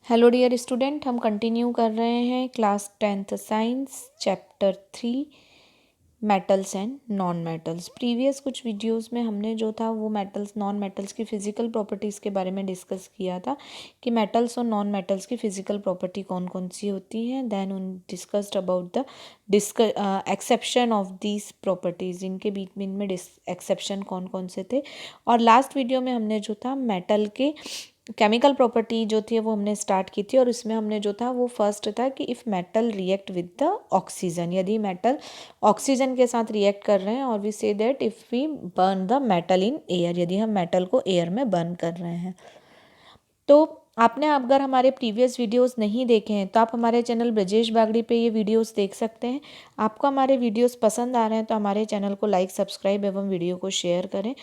Hello dear student, हम continue कर रहे हैं class 10th science chapter 3 metals and non metals. Previous कुछ वीडियोस में हमने जो था वो मेटल्स नॉन मेटल्स की फ़िज़िकल प्रॉपर्टीज़ के बारे में डिस्कस किया था कि मेटल्स और नॉन मेटल्स की फ़िज़िकल प्रॉपर्टी कौन कौन सी होती हैं। देन उन discussed about the exception of these properties, इनके बीच में इनमें एक्सेप्शन कौन कौन से थे। और लास्ट वीडियो में हमने जो था मेटल के केमिकल प्रॉपर्टी जो थी वो हमने स्टार्ट की थी और इसमें हमने जो था वो फर्स्ट था कि if metal react with the oxygen, यदि मेटल ऑक्सीजन के साथ रिएक्ट कर रहे हैं, और we see that if we burn the metal in air, यदि हम मेटल को एयर में बर्न कर रहे हैं। तो आपने अगर हमारे प्रीवियस वीडियोस नहीं देखे हैं तो आप हमारे चैनल ब्रजेश बागड़ी पे ये वीडियोस देख सकते हैं। आपको हमारे वीडियोस पसंद आ रहे हैं तो हमारे चैनल को लाइक, सब्सक्राइब एवं वीडियो को शेयर करें।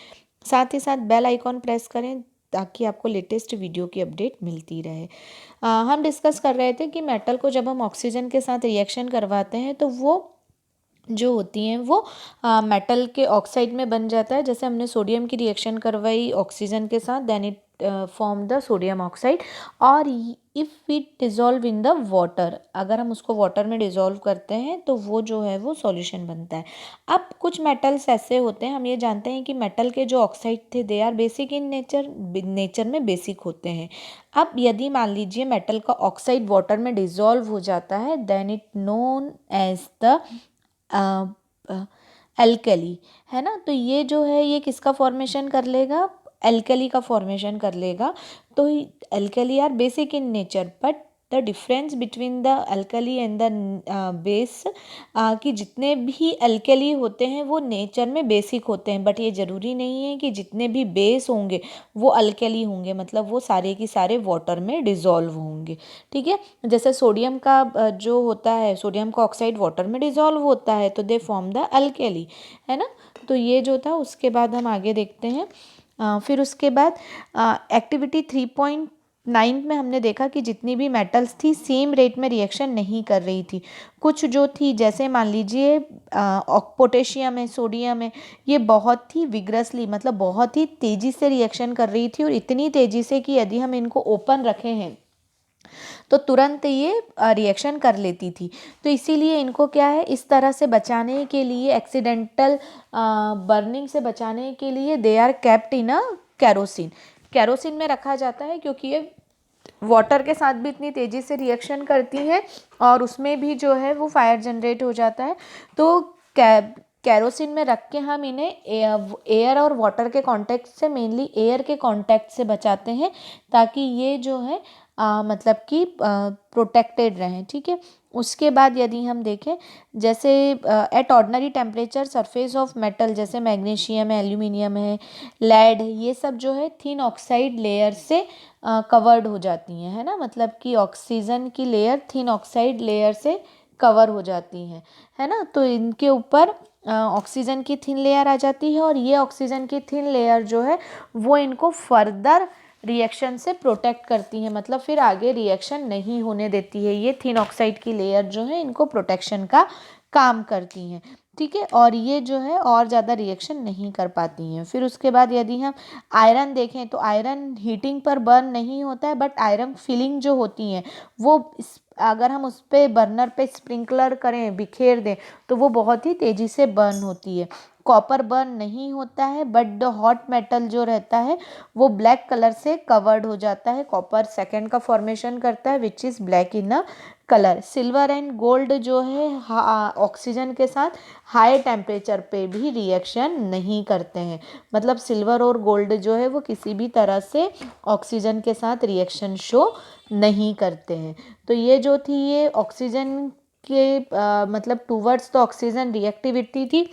साथ ही साथ बेल आइकॉन प्रेस करें ताकि आपको लेटेस्ट वीडियो की अपडेट मिलती रहे। हम डिस्कस कर रहे थे कि मेटल को जब हम ऑक्सीजन के साथ रिएक्शन करवाते हैं तो वो जो होती हैं वो मेटल के ऑक्साइड में बन जाता है। जैसे हमने सोडियम की रिएक्शन करवाई ऑक्सीजन के साथ, then it form the sodium oxide. और if we dissolve in the water, अगर हम उसको वाटर में डिज़ोल्व करते हैं तो वो जो है वो सॉल्यूशन बनता है। अब कुछ मेटल्स ऐसे होते हैं, हम ये जानते हैं कि मेटल के जो ऑक्साइड थे they are basic in nature, nature में बेसिक होते हैं। अब यदि मान लीजिए मेटल का ऑक्साइड वाटर में डिज़ोल्व हो जाता है, then it known as the alkali, है ना। तो ये जो है ये किसका फॉर्मेशन कर लेगा, एल्कली का फॉर्मेशन कर लेगा। तो alkali are basic in nature, but the difference between the alkali and the base, कि जितने भी एल्कली होते हैं वो नेचर में बेसिक होते हैं, बट ये ज़रूरी नहीं है कि जितने भी बेस होंगे वो अल्कली होंगे, मतलब वो सारे की सारे वाटर में डिज़ोल्व होंगे। ठीक है, जैसे सोडियम का जो होता है, सोडियम का ऑक्साइड वाटर में डिज़ोल्व होता है तो दे फॉर्म द अल्कली, है ना। तो ये जो था उसके बाद हम आगे देखते हैं। फिर उसके बाद एक्टिविटी 3.9 में हमने देखा कि जितनी भी मेटल्स थी सेम रेट में रिएक्शन नहीं कर रही थी। कुछ जो थी, जैसे मान लीजिए पोटेशियम है, सोडियम है, ये बहुत ही विग्रसली, मतलब बहुत ही तेज़ी से रिएक्शन कर रही थी, और इतनी तेज़ी से कि यदि हम इनको ओपन रखे हैं तो तुरंत ये रिएक्शन कर लेती थी। तो इसीलिए इनको क्या है, इस तरह से बचाने के लिए, एक्सीडेंटल बर्निंग से बचाने के लिए they are kept in a kerosene, kerosene में रखा जाता है, क्योंकि ये वाटर के साथ भी इतनी तेज़ी से रिएक्शन करती है और उसमें भी जो है वो फायर जनरेट हो जाता है। तो कैरोसिन में रख के हम इन्हें एयर और वाटर के कांटेक्ट से, मेनली एयर के कांटेक्ट से बचाते हैं, ताकि ये जो है मतलब कि प्रोटेक्टेड रहें। ठीक है, उसके बाद यदि हम देखें, जैसे at ordinary temperature surface of metal, जैसे मैग्नीशियम है, एल्यूमिनियम है, लेड है, ये सब जो है थिन ऑक्साइड लेयर से कवर्ड हो जाती हैं, है ना। मतलब कि ऑक्सीजन की लेयर थिन ऑक्साइड लेयर से कवर हो जाती हैं, है ना। तो इनके ऊपर ऑक्सीजन की थिन लेयर आ जाती है, और ये ऑक्सीजन की थिन लेयर जो है वो इनको फर्दर रिएक्शन से प्रोटेक्ट करती है, मतलब फिर आगे रिएक्शन नहीं होने देती है। ये थिन ऑक्साइड की लेयर जो है इनको प्रोटेक्शन का काम करती हैं। ठीक है, और ये जो है और ज़्यादा रिएक्शन नहीं कर पाती हैं। फिर उसके बाद यदि हम आयरन देखें तो आयरन हीटिंग पर बर्न नहीं होता है, बट आयरन फिलिंग जो होती हैं वो अगर हम उस पर बर्नर पे स्प्रिंकलर करें, बिखेर दें, तो वो बहुत ही तेज़ी से बर्न होती है। कॉपर बर्न नहीं होता है, बट द हॉट मेटल जो रहता है वो ब्लैक कलर से कवर्ड हो जाता है। कॉपर सेकेंड का फॉर्मेशन करता है which is black in a colour. Silver and gold जो है ऑक्सीजन के साथ हाई टेम्परेचर पे भी रिएक्शन नहीं करते हैं, मतलब सिल्वर और गोल्ड जो है वो किसी भी तरह से ऑक्सीजन के साथ रिएक्शन शो नहीं करते हैं। तो ये जो थी ये ऑक्सीजन के मतलब टूवर्ड्स द ऑक्सीजन रिएक्टिविटी थी,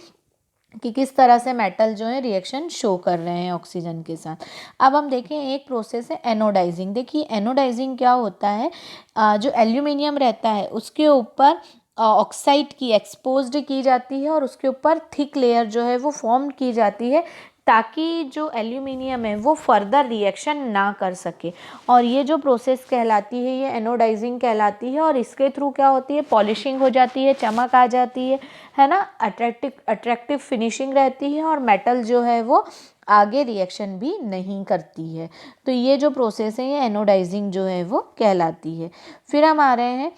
कि किस तरह से मेटल जो है रिएक्शन शो कर रहे हैं ऑक्सीजन के साथ। अब हम देखें, एक प्रोसेस है एनोडाइजिंग। देखिए एनोडाइजिंग क्या होता है, जो एल्यूमिनियम रहता है उसके ऊपर ऑक्साइड की एक्सपोज्ड की जाती है, और उसके ऊपर थिक लेयर जो है वो फॉर्म की जाती है, ताकि जो एल्यूमिनियम है वो फर्दर रिएक्शन ना कर सके। और ये जो प्रोसेस कहलाती है ये एनोडाइजिंग कहलाती है, और इसके थ्रू क्या होती है, पॉलिशिंग हो जाती है, चमक आ जाती है ना, अट्रैक्टिव फिनिशिंग रहती है, और मेटल जो है वो आगे रिएक्शन भी नहीं करती है। तो ये जो प्रोसेस है ये एनोडाइजिंग जो है वो कहलाती है। फिर हम आ रहे हैं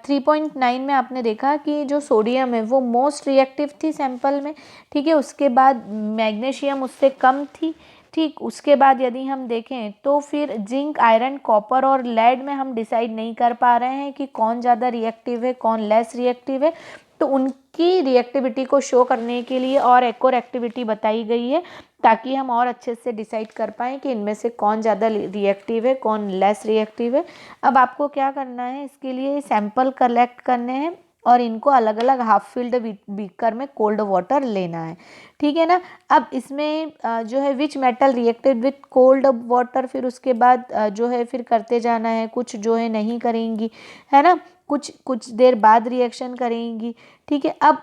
3.9 में। आपने देखा कि जो सोडियम है वो मोस्ट रिएक्टिव थी सैंपल में, ठीक है। उसके बाद मैग्नीशियम उससे कम थी, ठीक। उसके बाद यदि हम देखें तो फिर जिंक, आयरन, कॉपर और लेड में हम डिसाइड नहीं कर पा रहे हैं कि कौन ज़्यादा रिएक्टिव है, कौन लेस रिएक्टिव है। तो उनकी रिएक्टिविटी को शो करने के लिए और एक और एक्टिविटी बताई गई है, ताकि हम और अच्छे से डिसाइड कर पाएँ कि इनमें से कौन ज़्यादा रिएक्टिव है, कौन लेस रिएक्टिव है। अब आपको क्या करना है, इसके लिए सैंपल कलेक्ट करने हैं और इनको अलग अलग हाफ फिल्ड बीकर में कोल्ड वाटर लेना है, ठीक है ना। अब इसमें जो है which metal reacted with cold water, फिर उसके बाद जो है फिर करते जाना है। कुछ जो है नहीं करेंगी, है ना, कुछ देर बाद रिएक्शन करेंगी, ठीक है। अब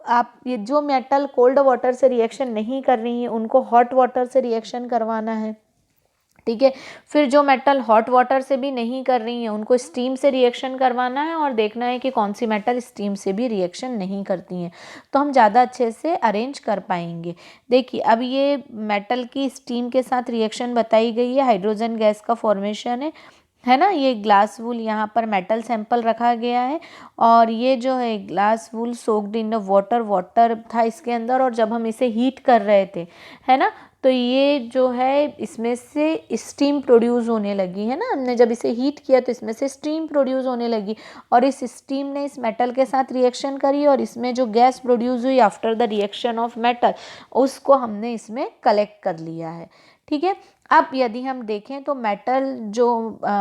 आप ये जो मेटल कोल्ड वाटर से रिएक्शन नहीं कर रही हैं उनको हॉट वाटर से रिएक्शन करवाना है, ठीक है। फिर जो मेटल हॉट वाटर से भी नहीं कर रही हैं उनको स्टीम से रिएक्शन करवाना है, और देखना है कि कौन सी मेटल स्टीम से भी रिएक्शन नहीं करती हैं, तो हम ज़्यादा अच्छे से अरेंज कर पाएंगे। देखिए अब ये मेटल की स्टीम के साथ रिएक्शन बताई गई है, हाइड्रोजन गैस का फॉर्मेशन है ना। ये ग्लास वूल यहाँ पर मेटल सैंपल रखा गया है, और ये जो है glass wool soaked in water था इसके अंदर, और जब हम इसे हीट कर रहे थे, है ना, तो ये जो है इसमें से स्टीम प्रोड्यूस होने लगी, है ना। हमने जब इसे हीट किया तो इसमें से स्टीम प्रोड्यूस होने लगी, और इस स्टीम ने इस मेटल के साथ रिएक्शन करी, और इसमें जो गैस प्रोड्यूस हुई after the reaction of metal उसको हमने इसमें कलेक्ट कर लिया है, ठीक है। अब यदि हम देखें तो मेटल जो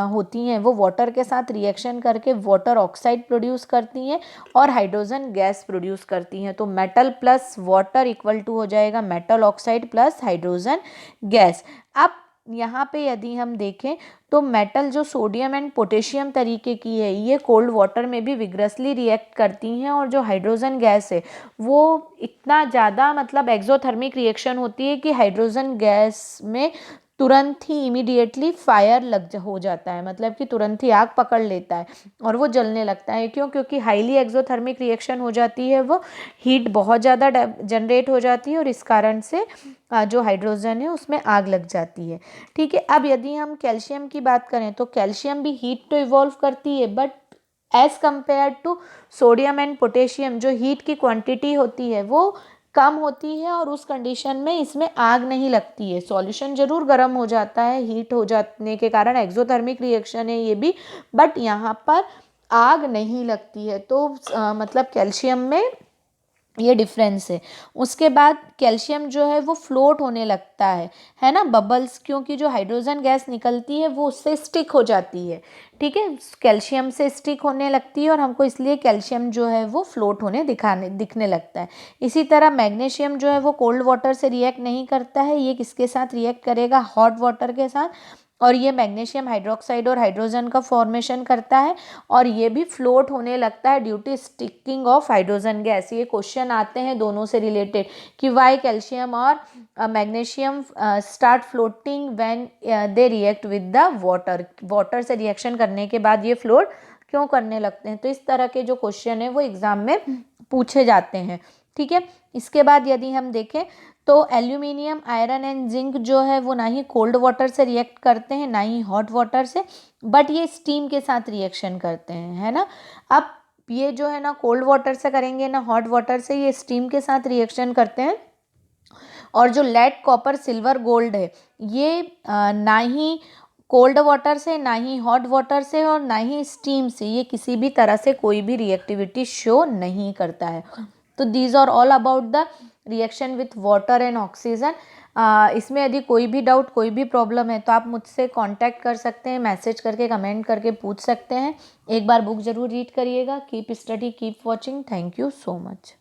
होती हैं वो वाटर के साथ रिएक्शन करके वाटर ऑक्साइड प्रोड्यूस करती हैं और हाइड्रोजन गैस प्रोड्यूस करती हैं। तो metal plus water equal to हो जाएगा metal oxide plus hydrogen gas. अब यहाँ पे यदि हम देखें तो मेटल जो सोडियम एंड पोटेशियम तरीके की है ये कोल्ड वाटर में भी विग्रसली रिएक्ट करती हैं, और जो हाइड्रोजन गैस है वो इतना ज़्यादा मतलब एक्सोथर्मिक रिएक्शन होती है कि हाइड्रोजन गैस में तुरंत ही इमीडिएटली फायर हो जाता है, मतलब कि तुरंत ही आग पकड़ लेता है और वो जलने लगता है। क्यों? क्योंकि हाईली एक्सोथर्मिक रिएक्शन हो जाती है, वो हीट बहुत ज़्यादा जनरेट हो जाती है और इस कारण से जो हाइड्रोजन है उसमें आग लग जाती है, ठीक है। अब यदि हम कैल्शियम की बात करें तो कैल्शियम भी हीट तो इवॉल्व करती है, but as compare to sodium and potassium जो हीट की क्वांटिटी होती है वो कम होती है, और उस कंडीशन में इसमें आग नहीं लगती है। सॉल्यूशन जरूर गर्म हो जाता है हीट हो जाने के कारण, एक्सोथर्मिक रिएक्शन है ये भी, बट यहाँ पर आग नहीं लगती है। तो मतलब कैल्शियम में ये डिफरेंस है। उसके बाद कैल्शियम जो है वो फ्लोट होने लगता है ना, बबल्स, क्योंकि जो हाइड्रोजन गैस निकलती है वो उससे स्टिक हो जाती है, ठीक है, कैल्शियम से स्टिक होने लगती है, और हमको इसलिए कैल्शियम जो है वो फ्लोट होने दिखने लगता है। इसी तरह मैग्नीशियम जो है वो कोल्ड वाटर से रिएक्ट नहीं करता है, ये किसके साथ रिएक्ट करेगा, हॉट वाटर के साथ, और ये मैग्नीशियम हाइड्रोक्साइड और हाइड्रोजन का फॉर्मेशन करता है, और ये भी फ्लोट होने लगता है due to sticking of hydrogen gas. ये क्वेश्चन आते हैं दोनों से रिलेटेड कि वाई कैल्शियम और magnesium start floating when they react with the water से रिएक्शन करने के बाद ये फ्लोट क्यों करने लगते हैं। तो इस तरह के जो क्वेश्चन है वो एग्जाम में पूछे जाते हैं, ठीक है। इसके बाद यदि हम देखें तो एल्यूमिनियम, आयरन एंड जिंक जो है वो ना ही कोल्ड वाटर से रिएक्ट करते हैं ना ही हॉट वाटर से, बट ये स्टीम के साथ रिएक्शन करते हैं, है ना। अब ये जो है ना कोल्ड वाटर से करेंगे ना हॉट वाटर से, ये स्टीम के साथ रिएक्शन करते हैं। और जो लेड, कॉपर, सिल्वर, गोल्ड है ये ना ही कोल्ड वाटर से, ना ही हॉट वाटर से, और ना ही स्टीम से, ये किसी भी तरह से कोई भी रिएक्टिविटी शो नहीं करता है। तो these are all about the reaction with water and oxygen. इसमें यदि कोई भी डाउट, कोई भी प्रॉब्लम है तो आप मुझसे कांटेक्ट कर सकते हैं, मैसेज करके, कमेंट करके पूछ सकते हैं। एक बार बुक ज़रूर रीड करिएगा। Keep study, keep watching. Thank you so much.